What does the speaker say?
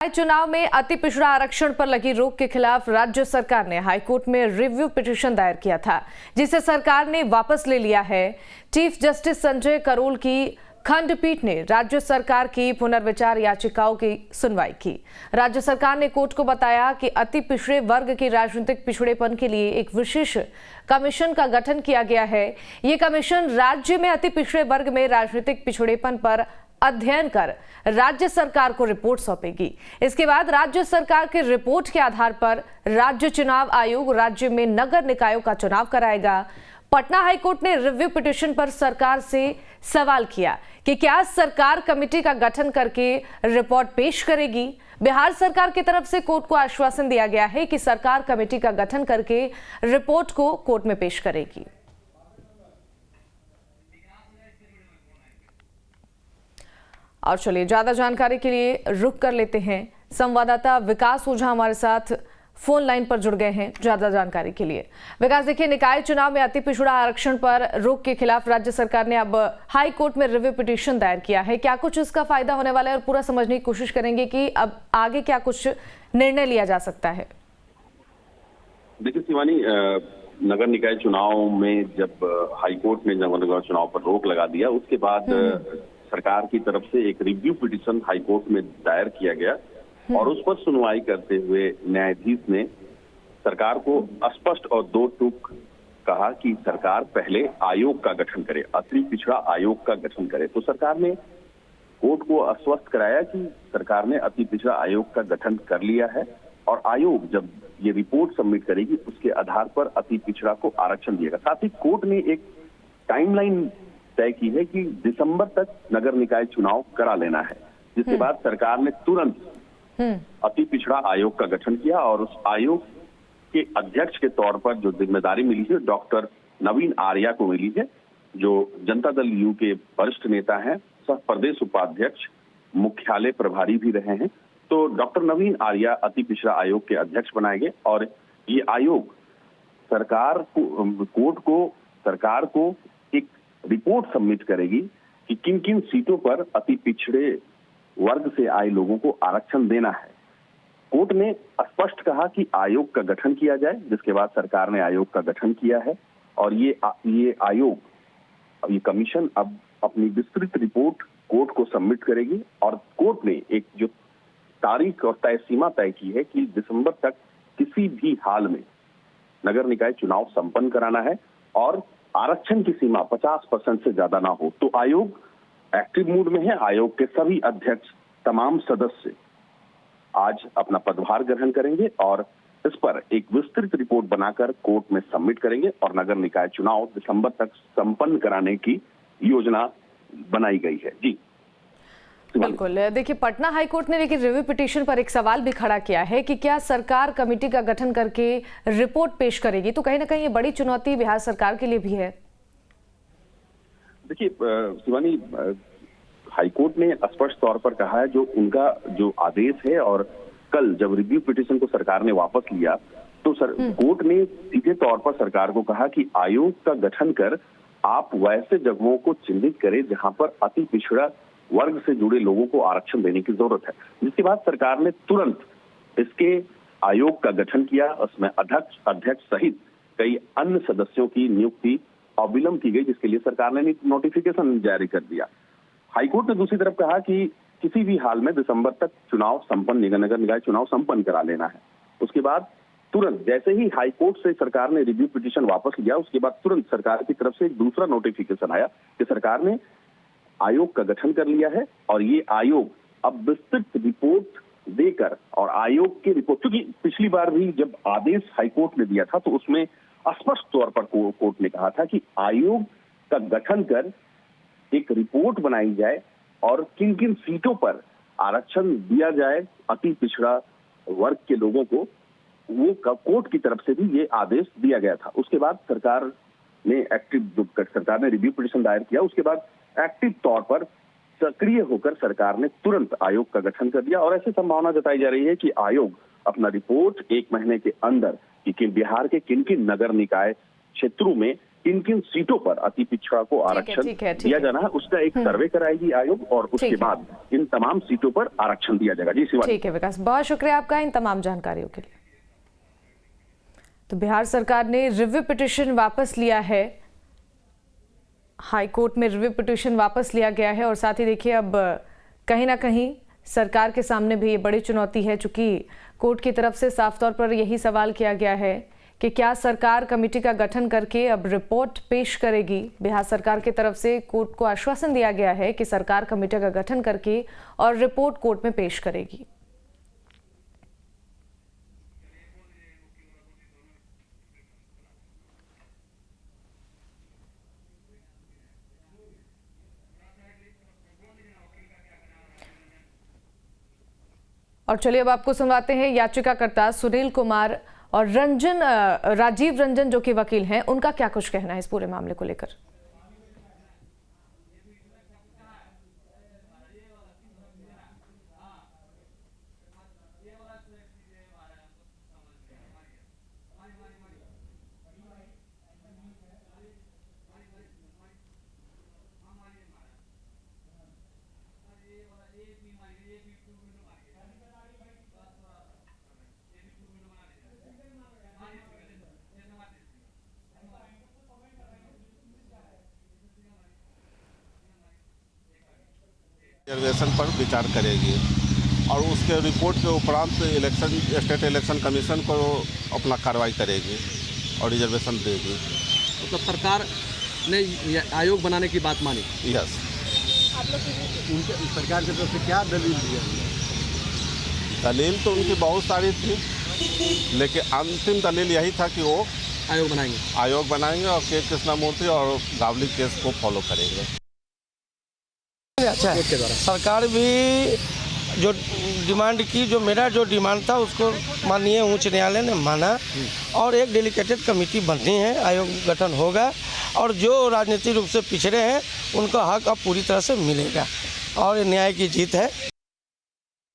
चुनाव में अति पिछड़ा आरक्षण पर लगी रोक के खिलाफ राज्य सरकार ने हाईकोर्ट में रिव्यू पिटीशन दायर किया था, जिसे सरकार ने वापस ले लिया है। चीफ जस्टिस संजय करोल की खंडपीठ ने राज्य सरकार की पुनर्विचार याचिकाओं की सुनवाई की। राज्य सरकार ने कोर्ट को बताया कि अति पिछड़े वर्ग के राजनीतिक पिछड़ेपन के लिए एक विशेष कमीशन का गठन किया गया है। ये कमीशन राज्य में अति पिछड़े वर्ग में राजनीतिक पिछड़ेपन पर अध्ययन कर राज्य सरकार को रिपोर्ट सौंपेगी। इसके बाद राज्य सरकार की रिपोर्ट के आधार पर राज्य चुनाव आयोग राज्य में नगर निकायों का चुनाव कराएगा। पटना हाईकोर्ट ने रिव्यू पिटीशन पर सरकार से सवाल किया कि क्या सरकार कमेटी का गठन करके रिपोर्ट पेश करेगी। बिहार सरकार की तरफ से कोर्ट को आश्वासन दिया गया है कि सरकार कमेटी का गठन करके रिपोर्ट को कोर्ट में पेश करेगी। और चलिए ज्यादा जानकारी के लिए रुक कर लेते हैं। संवाददाता विकास ओझा हमारे साथ फोन लाइन पर जुड़ गए हैं ज्यादा जानकारी के लिए। विकास, देखिए, निकाय चुनाव में अति पिछड़ा आरक्षण पर रोक के खिलाफ राज्य सरकार ने अब हाई कोर्ट में रिव्यू पिटीशन दायर किया है। क्या कुछ इसका फायदा होने वाला है और पूरा समझने की कोशिश करेंगे कि अब आगे क्या कुछ निर्णय लिया जा सकता है। देखिए शिवानी, नगर निकाय चुनाव में जब हाईकोर्ट ने नगर निकाय चुनाव पर रोक लगा दिया, उसके बाद सरकार की तरफ से एक रिव्यू पिटीशन हाईकोर्ट में दायर किया गया और उस पर सुनवाई करते हुए न्यायाधीश ने सरकार को स्पष्ट और दो टूक कहा कि सरकार पहले आयोग का गठन करे, अति पिछड़ा आयोग का गठन करे। तो सरकार ने कोर्ट को आश्वस्त कराया कि सरकार ने अति पिछड़ा आयोग का गठन कर लिया है और आयोग जब ये रिपोर्ट सबमिट करेगी उसके आधार पर अति पिछड़ा को आरक्षण दिएगा। साथ ही कोर्ट ने एक टाइमलाइन तय की है कि दिसंबर तक नगर निकाय चुनाव करा लेना है, जिसके बाद सरकार ने तुरंत अति पिछड़ा आयोग का गठन किया और उस आयोग के अध्यक्ष के तौर पर जो जिम्मेदारी मिली है डॉक्टर नवीन आर्या को मिली है, जो जनता दल यू के वरिष्ठ नेता हैं, सह प्रदेश उपाध्यक्ष, मुख्यालय प्रभारी भी रहे हैं। तो डॉक्टर नवीन आर्या अति पिछड़ा आयोग के अध्यक्ष बनाए गए और ये आयोग सरकार को एक रिपोर्ट सबमिट करेगी कि किन किन सीटों पर अति पिछड़े वर्ग से आए लोगों को आरक्षण देना है। कोर्ट ने स्पष्ट कहा कि आयोग का गठन किया जाए, जिसके बाद सरकार ने आयोग का गठन किया है और ये आयोग, ये कमीशन अब अपनी विस्तृत रिपोर्ट कोर्ट को सबमिट करेगी और कोर्ट ने एक जो तारीख और तय सीमा तय की है कि दिसंबर तक किसी भी हाल में नगर निकाय चुनाव संपन्न कराना है और आरक्षण की सीमा 50% से ज्यादा ना हो। तो आयोग एक्टिव मूड में है। आयोग के सभी अध्यक्ष, तमाम सदस्य आज अपना पदभार ग्रहण करेंगे और इस पर एक विस्तृत रिपोर्ट बनाकर कोर्ट में सबमिट करेंगे और नगर निकाय चुनाव दिसंबर तक संपन्न कराने की योजना बनाई गई है। जी बिल्कुल, देखिए, पटना हाईकोर्ट ने लेकिन रिव्यू पिटीशन पर एक सवाल भी खड़ा किया है कि क्या सरकार कमेटी का गठन करके रिपोर्ट पेश करेगी। तो कहीं ना कहीं ये बड़ी चुनौती बिहार सरकार के लिए भी है। देखिए शिवानी, हाईकोर्ट ने स्पष्ट तौर पर कहा है जो उनका जो आदेश है और कल जब रिव्यू पिटीशन को सरकार ने वापस लिया तो कोर्ट ने सीधे तौर पर सरकार को कहा कि आयोग का गठन कर आप वैसे जगहों को चिन्हित करें जहां पर अति पिछड़ा वर्ग से जुड़े लोगों को आरक्षण देने की जरूरत है। जिसके बाद सरकार ने तुरंत इसके आयोग का गठन किया। उसमें अध्यक्ष सहित कई अन्य सदस्यों की नियुक्ति अविलंब की गई, जिसके लिए सरकार ने नोटिफिकेशन जारी कर दिया। हाईकोर्ट ने दूसरी तरफ कहा कि किसी भी हाल में दिसंबर तक चुनाव संपन्न, नगर निकाय चुनाव संपन्न करा लेना है। उसके बाद तुरंत जैसे ही हाईकोर्ट से सरकार ने रिव्यू पिटीशन वापस लिया, उसके बाद तुरंत सरकार की तरफ से एक दूसरा नोटिफिकेशन आया कि सरकार ने आयोग का गठन कर लिया है और ये आयोग अब विस्तृत रिपोर्ट देकर और आयोग की रिपोर्ट, क्योंकि पिछली बार भी जब आदेश हाईकोर्ट ने दिया था तो उसमें स्पष्ट तौर पर कोर्ट ने कहा था कि आयोग का गठन कर एक रिपोर्ट बनाई जाए और किन किन सीटों पर आरक्षण दिया जाए अति पिछड़ा वर्ग के लोगों को, वो कोर्ट की तरफ से भी ये आदेश दिया गया था। उसके बाद सरकार ने रिव्यू पिटीशन दायर किया। उसके बाद एक्टिव तौर पर सक्रिय होकर सरकार ने तुरंत आयोग का गठन कर दिया और ऐसी संभावना जताई जा रही है कि आयोग अपना रिपोर्ट 1 महीने के अंदर कि बिहार के किन किन नगर निकाय क्षेत्रों में किन किन सीटों पर अति पिछड़ा को आरक्षण दिया जाना है, उसका एक सर्वे कराएगी आयोग और उसके बाद इन तमाम सीटों पर आरक्षण दिया जाएगा। जी शिवानी। ठीक है विकास, बहुत शुक्रिया आपका इन तमाम जानकारियों के लिए। तो बिहार सरकार ने रिव्यू पिटीशन वापस लिया है, हाई कोर्ट में रिव्यू पिटीशन वापस लिया गया है और साथ ही देखिए अब कहीं ना कहीं सरकार के सामने भी ये बड़ी चुनौती है, चूंकि कोर्ट की तरफ से साफ तौर पर यही सवाल किया गया है कि क्या सरकार कमेटी का गठन करके अब रिपोर्ट पेश करेगी। बिहार सरकार की तरफ से कोर्ट को आश्वासन दिया गया है कि सरकार कमेटी का गठन करके और रिपोर्ट कोर्ट में पेश करेगी। और चलिए अब आपको सुनवाते हैं याचिकाकर्ता सुनील कुमार और राजीव रंजन जो कि वकील हैं, उनका क्या कुछ कहना है इस पूरे मामले को लेकर। रिजर्वेशन पर विचार करेगी और उसके रिपोर्ट के उपरांत स्टेट इलेक्शन कमीशन को अपना कार्रवाई करेगी और रिजर्वेशन देगी। तो सरकार ने आयोग बनाने की बात मानी। यस। आप लोग उनके सरकार की तरफ से क्या दलील दिया? दलील तो उनकी बहुत सारी थी, लेकिन अंतिम दलील यही था कि वो आयोग बनाएंगे और के कृष्णमूर्ति और गावली केस को फॉलो करेंगे। अच्छा, सरकार भी जो डिमांड की, जो मेरा जो डिमांड था उसको माननीय उच्च न्यायालय ने माना और एक डेलिकेटेड कमेटी बननी है, आयोग गठन होगा और जो राजनीतिक रूप से पिछड़े हैं उनका हक अब पूरी तरह से मिलेगा और ये न्याय की जीत है।